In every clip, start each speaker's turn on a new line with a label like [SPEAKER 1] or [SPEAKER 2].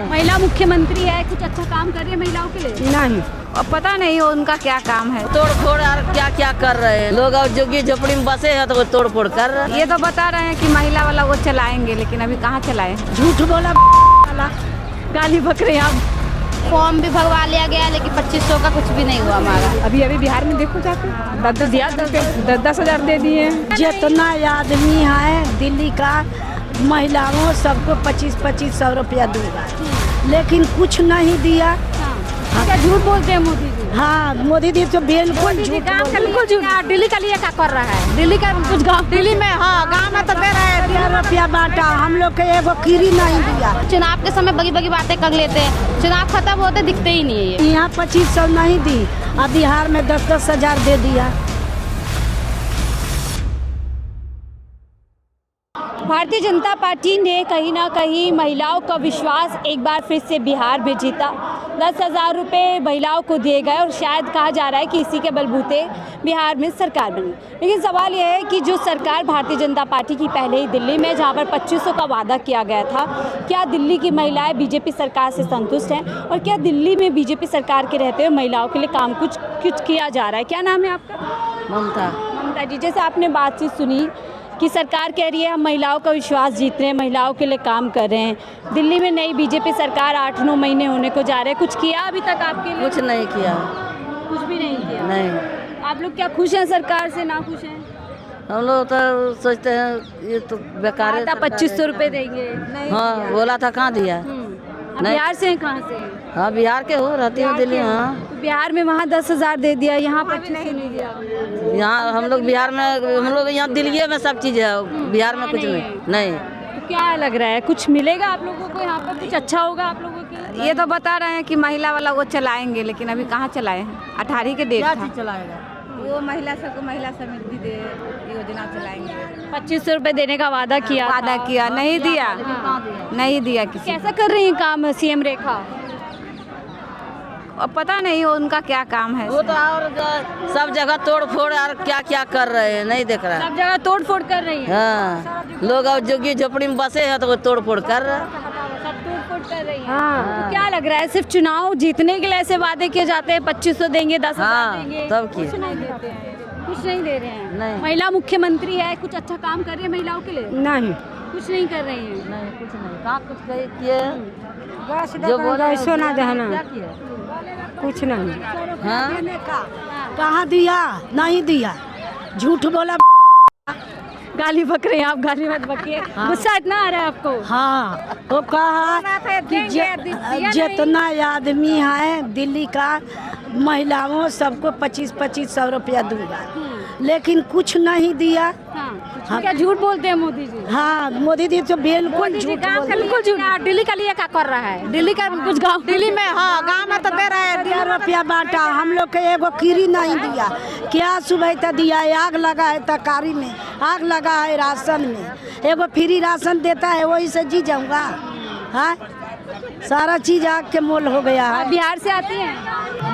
[SPEAKER 1] महिला मुख्यमंत्री है, कुछ अच्छा काम कर रही है महिलाओं के लिए?
[SPEAKER 2] नहीं, अब पता नहीं उनका क्या काम है।
[SPEAKER 3] तोड़ फोड़ और क्या क्या कर रहे हैं लोग। और झुग्गी झोपड़ी में बसे हैं तो वो तोड़ फोड़ कर रहे हैं।
[SPEAKER 2] ये तो बता रहे हैं कि महिला वाला वो चलाएंगे, लेकिन अभी कहाँ चलाए।
[SPEAKER 1] झूठ बोला वाला, गाली बक रहे हैं आप।
[SPEAKER 4] फॉर्म भी भरवा लिया गया, लेकिन 2500 का कुछ भी नहीं हुआ हमारा।
[SPEAKER 1] अभी बिहार में देखो जाके 10,000 दे दिए।
[SPEAKER 5] जितना आदमी है दिल्ली का महिलाओं सबको 25-2500 रुपया दूंगा, लेकिन कुछ नहीं दिया।
[SPEAKER 1] क्या झूठ बोलते हैं मोदी जी?
[SPEAKER 5] हाँ, मोदी जी तो बिल्कुल झूठ बोलते हैं।
[SPEAKER 1] बिल्कुल झूठ। दिल्ली का लिए क्या कर रहा है? दिल्ली का कुछ गाँव, दिल्ली में हाँ गाँव में तो दे रहा है
[SPEAKER 5] 10 रुपया बांटा, हम लोग के एगो कीरी नहीं दिया।
[SPEAKER 4] चुनाव के समय बगी बगी बातें कर लेते हैं, चुनाव खत्म होते दिखते ही नहीं है ये।
[SPEAKER 5] यहाँ 2500 नहीं दी, अब बिहार में 10-10 हजार दे दिया।
[SPEAKER 1] भारतीय जनता पार्टी ने कहीं ना कहीं महिलाओं का विश्वास एक बार फिर से बिहार में जीता। 10,000 रुपये महिलाओं को दिए गए और शायद कहा जा रहा है कि इसी के बलबूते बिहार में सरकार बनी। लेकिन सवाल यह है कि जो सरकार भारतीय जनता पार्टी की पहले ही दिल्ली में, जहां पर 2500 का वादा किया गया था, क्या दिल्ली की महिलाएं बीजेपी सरकार से संतुष्ट हैं? और क्या दिल्ली में बीजेपी सरकार के रहते हुए महिलाओं के लिए काम कुछ किया जा रहा है? क्या नाम है आपका? ममता जी, जैसे आपने बातचीत सुनी कि सरकार कह रही है हम महिलाओं का विश्वास जीत रहे हैं, महिलाओं के लिए काम कर रहे हैं। दिल्ली में नई बीजेपी सरकार 8-9 महीने होने को जा रहे हैं, कुछ किया अभी तक आपके लिए?
[SPEAKER 3] कुछ नहीं किया।
[SPEAKER 1] कुछ भी नहीं किया?
[SPEAKER 3] नहीं।
[SPEAKER 1] आप लोग क्या खुश हैं सरकार से, ना खुश हैं?
[SPEAKER 3] हम लोग तो सोचते हैं ये तो बेकार है।
[SPEAKER 1] 2500 रुपये देंगे, नहीं
[SPEAKER 3] हाँ बोला था, कहाँ दिया? नहीं।
[SPEAKER 1] बिहार से हैं? कहाँ से?
[SPEAKER 3] हाँ बिहार के हो, रहती हूँ दिल्ली। हाँ
[SPEAKER 1] तो बिहार में वहाँ 10,000 दे दिया, यहाँ 2500 नहीं दिया।
[SPEAKER 3] यहाँ हम लोग बिहार में, हम लोग यहाँ दिल्ली में सब चीज़ है, बिहार में कुछ नहीं।
[SPEAKER 1] तो क्या लग रहा है, कुछ मिलेगा आप लोगों को यहाँ पर? कुछ अच्छा होगा आप लोगों के?
[SPEAKER 2] ये तो बता रहे हैं कि महिला वाला वो चलाएंगे, लेकिन अभी कहाँ चलाए हैं। 18 के डेट था।
[SPEAKER 3] चलाएगा
[SPEAKER 2] वो महिला सबको महिला समिति दे योजना चलाएंगे।
[SPEAKER 1] 2500 रुपये देने का वादा किया,
[SPEAKER 2] नहीं दिया, नहीं दिया किसी।
[SPEAKER 1] कैसा कर रही है काम सीएम रेखा?
[SPEAKER 2] अब पता नहीं उनका क्या काम है।
[SPEAKER 3] वो तो और सब जगह तोड़ फोड़ और क्या क्या कर रहे हैं, नहीं देख रहा।
[SPEAKER 1] सब जगह तोड़ फोड़ कर रही है।
[SPEAKER 3] हाँ लोग और झुग्गी झोपड़ी में बसे हैं तो वो तोड़ फोड़ कर रहे हैं।
[SPEAKER 1] सब तोड़ फोड़ कर रही है।
[SPEAKER 2] हाँ।
[SPEAKER 1] तो क्या लग रहा है, सिर्फ चुनाव जीतने के लिए ऐसे वादे किए जाते हैं? 2500 देंगे, 10,000
[SPEAKER 3] हाँ,
[SPEAKER 1] देंगे,
[SPEAKER 3] तब की
[SPEAKER 1] कुछ नहीं देते हैं, कुछ नहीं दे रहे हैं।
[SPEAKER 3] नहीं।
[SPEAKER 1] महिला मुख्यमंत्री है, कुछ अच्छा काम कर रही है महिलाओं के लिए?
[SPEAKER 2] नहीं,
[SPEAKER 1] कुछ नहीं कर रही है।
[SPEAKER 3] नहीं कुछ नहीं, कहाँ कुछ किए
[SPEAKER 2] जो बोला सोना दहना,
[SPEAKER 3] क्या किया?
[SPEAKER 2] कुछ नहीं।
[SPEAKER 3] हाँ
[SPEAKER 5] कहाँ दिया? नहीं दिया, झूठ बोला।
[SPEAKER 1] गाली बक रहे हैं आप, गाली मत बकिए। गुस्सा इतना आ रहा है आपको?
[SPEAKER 5] हाँ, वो कहा कि जितना आदमी है दिल्ली का महिलाओं सबको 25-2500 रुपया दूंगा, लेकिन कुछ नहीं दिया।
[SPEAKER 1] हाँ। क्या झूठ बोलते हैं मोदी जी?
[SPEAKER 5] हाँ, मोदी जी तो बिल्कुल झूठ बोलते हैं।
[SPEAKER 1] बिल्कुल झूठ। दिल्ली का लिए क्या कर रहा है? दिल्ली का कुछ गाँव, दिल्ली में हाँ गाँव में तो दे रहा है
[SPEAKER 5] 10 रुपया बांटा, हम लोग के एगो कीरी नहीं दिया। क्या सुबह तक दिया है? आग लगा है तरकारी में, आग लगा है राशन में। एगो फ्री राशन देता है, वही से जी जाऊंगा। हाँ, सारा चीज आग के मोल हो गया है।
[SPEAKER 1] बिहार से आती हैं?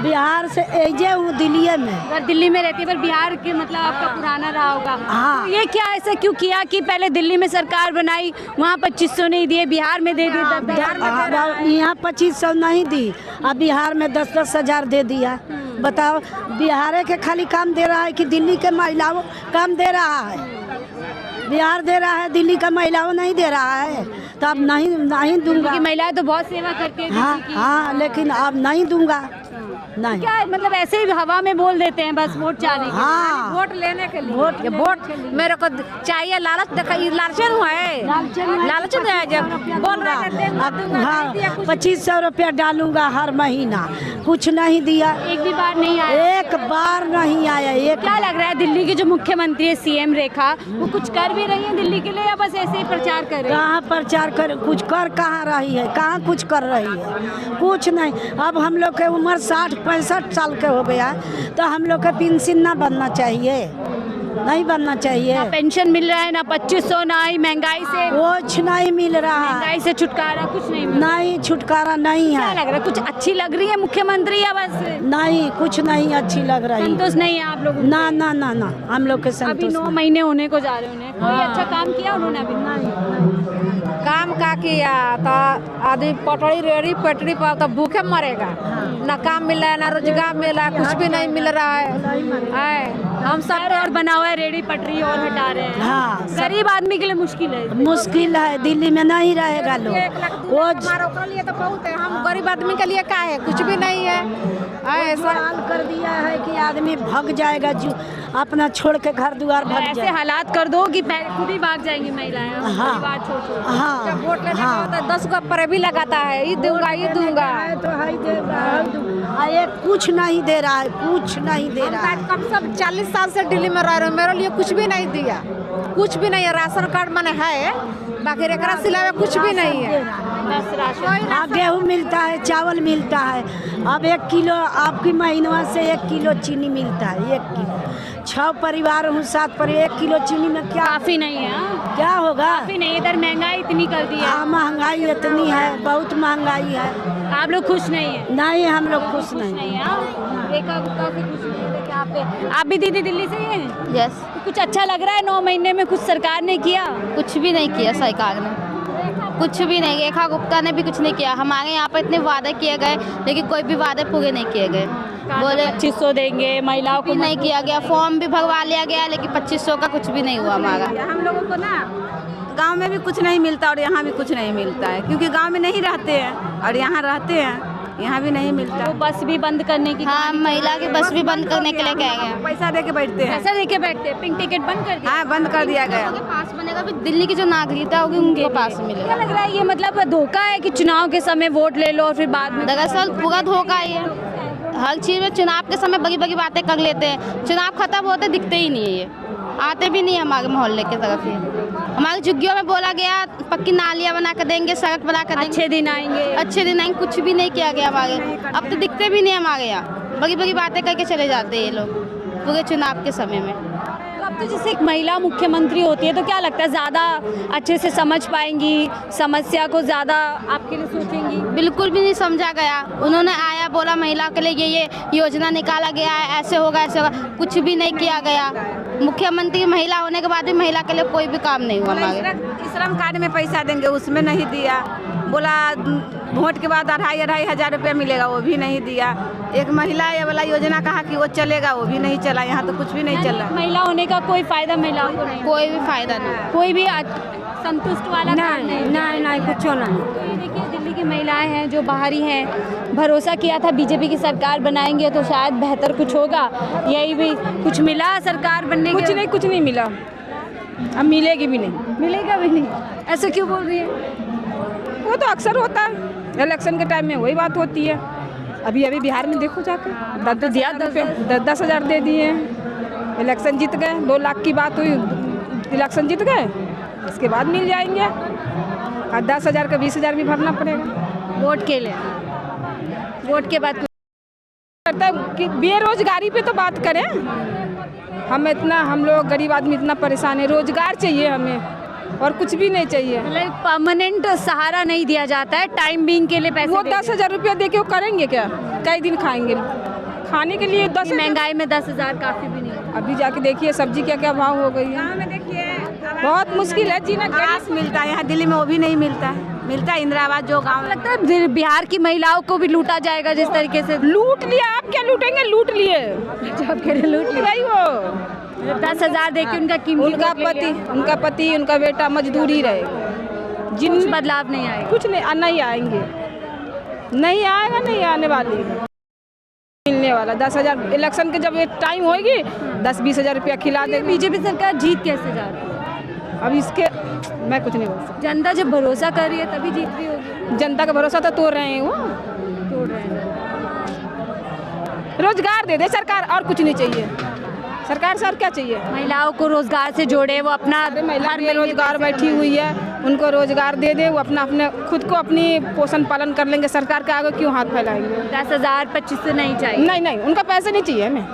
[SPEAKER 5] बिहार से एजे हूँ दिल्ली में।
[SPEAKER 1] अगर दिल्ली में रहती है, पर बिहार के मतलब आपका पुराना रहा होगा।
[SPEAKER 5] हाँ।
[SPEAKER 1] तो ये क्या ऐसा क्यों किया कि पहले दिल्ली में सरकार बनाई, वहाँ 2500 नहीं दिए, बिहार में दे दिए?
[SPEAKER 5] यहाँ 2500 नहीं दी, अब बिहार में 10-10 हजार दे दिया। बताओ, बिहार के खाली काम दे रहा है कि दिल्ली के महिलाओं काम दे रहा है? बिहार दे रहा है, दिल्ली का महिलाओं नहीं दे रहा है। तो अब नहीं दूंगा।
[SPEAKER 1] महिलाएं तो बहुत सेवा करती है।
[SPEAKER 5] हाँ, लेकिन अब नहीं दूंगा। नहीं,
[SPEAKER 1] क्या मतलब ऐसे ही हवा में बोल देते हैं बस वोट चाहने के लिए?
[SPEAKER 5] हाँ,
[SPEAKER 2] वोट लेने के लिए। वोट मेरे को चाहिए, लालच लालचन हुआ है, लालचन है जब बोल रहा है।
[SPEAKER 5] हाँ, 2500 रुपया डालूंगा हर महीना, कुछ नहीं दिया।
[SPEAKER 1] एक भी बार नहीं आया?
[SPEAKER 5] एक बार नहीं आया।
[SPEAKER 1] क्या लग रहा है, दिल्ली की जो मुख्यमंत्री है सीएम रेखा, वो कुछ कर भी रही है दिल्ली के लिए या बस ऐसे ही प्रचार कर रही है?
[SPEAKER 5] कहाँ प्रचार कर, कुछ कर कहाँ रही है? कहाँ कुछ कर रही है? कुछ नहीं। अब हम लोग के उम्र 60-65 साल के हो गया, तो हम लोग का पेंशन ना बनना चाहिए? नहीं बनना चाहिए।
[SPEAKER 1] ना पेंशन मिल रहा है, ना 2500, ना ही महंगाई से
[SPEAKER 5] कुछ नहीं मिल रहा है।
[SPEAKER 1] महंगाई से छुटकारा कुछ नहीं मिल रहा।
[SPEAKER 5] नहीं, छुटकारा नहीं
[SPEAKER 1] क्या
[SPEAKER 5] है।
[SPEAKER 1] लग रहा है, कुछ अच्छी लग रही है मुख्यमंत्री या बस
[SPEAKER 5] नहीं, कुछ नहीं अच्छी लग रही।
[SPEAKER 1] संतोष नहीं है आप लोग?
[SPEAKER 5] ना ना ना ना, हम लोग के
[SPEAKER 1] अभी
[SPEAKER 5] संतोष
[SPEAKER 1] 9
[SPEAKER 5] नहीं।
[SPEAKER 1] महीने होने को जा रहे हैं, कोई अच्छा काम किया उन्होंने अभी? नहीं।
[SPEAKER 2] काम का किया तो आदमी पटरी रेड़ी पटरी पर तो भूखे मरेगा। ना काम मिल रहा है, ना रोजगार मिल रहा है, कुछ भी नहीं मिल रहा है। हम सब
[SPEAKER 1] और बना हुआ है, रेडी पटरी और हटा रहे हैं।
[SPEAKER 5] हाँ,
[SPEAKER 1] गरीब आदमी के लिए मुश्किल है।
[SPEAKER 5] मुश्किल है, दिल्ली में नहीं रहेगा लोग। वो
[SPEAKER 2] हमारा लिए तो बहुत है, हम गरीब आदमी के लिए क्या है, कुछ भी नहीं है। ऐसा
[SPEAKER 5] हाल कर दिया है कि आदमी भाग जाएगा, जो अपना छोड़ के घर द्वार भाग
[SPEAKER 1] ऐसे
[SPEAKER 5] जाएगा।
[SPEAKER 1] हालात कर दो कि खुद ही भाग जाएंगी महिलाएं।
[SPEAKER 5] हाँ।
[SPEAKER 1] परिवार छोड़ छोड़।
[SPEAKER 5] हाँ
[SPEAKER 2] जब वोट लेने आता है 10 गो पर भी लगाता है, ये दूंगा ये दूंगा।
[SPEAKER 5] तो है देगा, ये कुछ नहीं दे रहा है, कुछ नहीं दे रहा है।
[SPEAKER 2] कम से कम 40 साल से दिल्ली में रह रहे, मेरे लिए कुछ भी नहीं दिया, कुछ भी नहीं है। राशन कार्ड मैंने है, बाकी एकरा सिलावे कुछ भी नहीं है।
[SPEAKER 1] बस राशन।
[SPEAKER 5] हाँ, गेहूँ मिलता है, चावल मिलता है। अब 1 किलो आपकी महीनवा से 1 किलो चीनी मिलता है, 1 किलो। 6 परिवार हूँ, 7 पर 1 किलो चीनी में क्या
[SPEAKER 1] काफी नहीं है। हाँ?
[SPEAKER 5] क्या होगा?
[SPEAKER 1] काफी नहीं, इधर महंगाई इतनी कर दी है।
[SPEAKER 5] हाँ, महंगाई इतनी है, बहुत महंगाई है।
[SPEAKER 1] आप लोग खुश नहीं है?
[SPEAKER 5] नहीं, हम लोग खुश नहीं।
[SPEAKER 1] नहीं है। हाँ? रेखा गुप्ता से खुश नहीं है क्या आप भी दीदी दिल्ली से ही हैं?
[SPEAKER 4] यस,
[SPEAKER 1] कुछ अच्छा लग रहा है 9 महीने में कुछ सरकार ने किया?
[SPEAKER 4] कुछ भी नहीं किया सरकार ने, कुछ भी नहीं। रेखा गुप्ता ने भी कुछ नहीं किया। हमारे यहाँ पर इतने वादे किए गए, लेकिन कोई भी वादे पूरे नहीं किए गए। बोले
[SPEAKER 1] 2500 देंगे महिलाओं को,
[SPEAKER 4] भी नहीं किया गया, फॉर्म भी भरवा लिया गया, लेकिन 2500 का कुछ भी नहीं हुआ हमारा।
[SPEAKER 3] हम लोगों को ना गांव में भी कुछ नहीं मिलता और यहाँ भी कुछ नहीं मिलता है, क्योंकि गांव में नहीं रहते हैं और यहाँ रहते हैं, यहाँ भी नहीं मिलता।
[SPEAKER 1] वो बस भी बंद करने की,
[SPEAKER 4] हाँ, महिला की बस भी बंद करने के लिए कह गए।
[SPEAKER 3] पैसा दे के बैठते हैं।
[SPEAKER 1] पैसा देके बैठते हैं, पिंक टिकट बंद कर दिया।
[SPEAKER 3] हाँ, बंद कर दिया गया।
[SPEAKER 4] उनके पास बनेगा भी, दिल्ली की जो नागरिकता होगी उनके पास
[SPEAKER 1] क्या
[SPEAKER 4] मिलेगा।
[SPEAKER 1] लग रहा है ये मतलब धोखा है कि चुनाव के समय वोट ले लो और फिर बाद में?
[SPEAKER 4] दरअसल पूरा धोखा ही है। हर चीज़ में चुनाव के समय बड़ी बड़ी बातें कर लेते हैं, चुनाव खत्म होते दिखते ही नहीं है। ये आते भी नहीं है हमारे मोहल्ले के तरफ। ये हमारी झुग्गियों में बोला गया पक्की नालियाँ बना कर देंगे, सड़क बना कर देंगे,
[SPEAKER 1] अच्छे दिन आएंगे।
[SPEAKER 4] अच्छे दिन आएंगे, कुछ भी नहीं किया गया हमारे। अब तो दिखते भी नहीं है हमारे यहाँ, बड़ी बड़ी बातें करके चले जाते हैं ये लोग पूरे चुनाव के समय में।
[SPEAKER 1] तो अब तो जैसे एक महिला मुख्यमंत्री होती है तो क्या लगता है ज़्यादा अच्छे से समझ पाएंगी, समस्या को ज़्यादा आपके लिए सोचेंगी?
[SPEAKER 4] बिल्कुल भी नहीं समझा गया। उन्होंने आया बोला महिला के लिए ये योजना निकाला गया है, ऐसे होगा ऐसे होगा, कुछ भी नहीं किया गया। मुख्यमंत्री महिला होने के बाद भी महिला के लिए कोई भी काम नहीं हुआ हमारे।
[SPEAKER 3] श्रम कार्ड में पैसा देंगे, उसमें नहीं दिया। बोला वोट के बाद 2,500 हजार रुपया मिलेगा, वो भी नहीं दिया। एक महिला ये वाला योजना कहा कि वो चलेगा, वो भी नहीं चला। यहाँ तो कुछ भी नहीं चल रहा।
[SPEAKER 1] महिला होने का कोई फायदा महिलाओं को नहीं,
[SPEAKER 4] कोई भी फायदा नहीं,
[SPEAKER 1] कोई भी संतुष्ट वाला काम नहीं।
[SPEAKER 5] नहीं, कुछ नहीं।
[SPEAKER 1] तो ये देखिए दिल्ली की महिलाएं हैं जो बाहरी हैं, भरोसा किया था बीजेपी की सरकार बनाएंगे तो शायद बेहतर कुछ होगा, यही भी कुछ मिला सरकार बनने के?
[SPEAKER 3] कुछ नहीं मिला, अब मिलेगी भी नहीं।
[SPEAKER 1] मिलेगा भी नहीं, ऐसे क्यों बोल रही है?
[SPEAKER 3] वो तो अक्सर होता है, इलेक्शन के टाइम में वही बात होती है। अभी बिहार में देखो जाकर 10 हजार दे दिए, इलेक्शन जीत गए, 2 लाख की बात हुई, इलेक्शन जीत गए, इसके बाद मिल जाएंगे। और 10 हजार का 20 हजार भी भरना पड़ेगा
[SPEAKER 1] वोट के लिए। वोट के बाद
[SPEAKER 3] करता कि बेरोजगारी पे तो बात करें। हम लोग गरीब आदमी इतना परेशान है, रोजगार चाहिए हमें और कुछ भी नहीं चाहिए।
[SPEAKER 1] मतलब परमानेंट सहारा नहीं दिया जाता है, टाइम बीइंग के लिए पैसे
[SPEAKER 3] वो
[SPEAKER 1] देते
[SPEAKER 3] 10 हजार रुपया दे के वो करेंगे क्या? कई दिन खाएंगे? खाने के लिए 10
[SPEAKER 1] हैं। महंगाई में 10,000 काफी भी नहीं है।
[SPEAKER 3] अभी जाके देखिए सब्जी क्या क्या भाव हो गई है। बहुत मुश्किल है जीना। गैस मिलता है यहाँ दिल्ली में, वो भी नहीं मिलता है। मिलता है इंदिरा आवास जो गाँव।
[SPEAKER 1] लगता है बिहार की महिलाओं को भी लूटा जाएगा जिस तरीके से।
[SPEAKER 3] लूट लिया, आप क्या लूटेंगे? लूट लिए,
[SPEAKER 1] लूट
[SPEAKER 3] भाई वो
[SPEAKER 1] 10,000 देके उनका कीमती
[SPEAKER 3] उनका पति उनका बेटा मजदूरी रहेगा।
[SPEAKER 1] कुछ बदलाव नहीं आएगा।
[SPEAKER 3] कुछ नहीं आएंगे, नहीं आएगा, नहीं आने वाली है। मिलने वाला 10 हजार इलेक्शन के जब टाइम होगी 10-20 हजार रुपया खिला देंगे।
[SPEAKER 1] बीजेपी सरकार जीत कैसे जा रही है?
[SPEAKER 3] अब इसके मैं कुछ नहीं बोल सकती।
[SPEAKER 1] जनता जब भरोसा कर रही है तभी जीत रही होगी।
[SPEAKER 3] जनता का भरोसा तो तोड़ रहे हैं, वो
[SPEAKER 1] तोड़ रहे हैं।
[SPEAKER 3] रोजगार दे दे सरकार, और कुछ नहीं चाहिए सरकार से। और क्या चाहिए?
[SPEAKER 1] महिलाओं को रोजगार से जोड़े, वो अपना
[SPEAKER 3] महिला बेरोजगार बैठी हुई है, उनको रोजगार दे दे, वो अपने खुद को अपनी पोषण पालन कर लेंगे। सरकार के आगे क्यों हाथ फैलाएंगे?
[SPEAKER 1] 10,000 2500 नहीं चाहिए।
[SPEAKER 3] नहीं, उनका पैसे नहीं चाहिए हमें।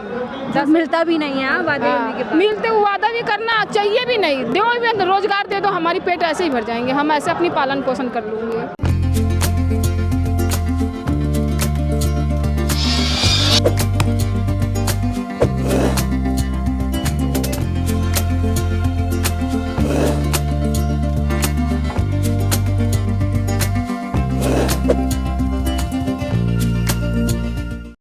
[SPEAKER 1] जब मिलता भी नहीं है वादे होने के बाद।
[SPEAKER 3] मिलते हुए वादा भी करना चाहिए भी नहीं, दो भी रोजगार दे दो, हमारी पेट ऐसे ही भर जाएंगे, हम ऐसे अपनी पालन पोषण कर लूँगे।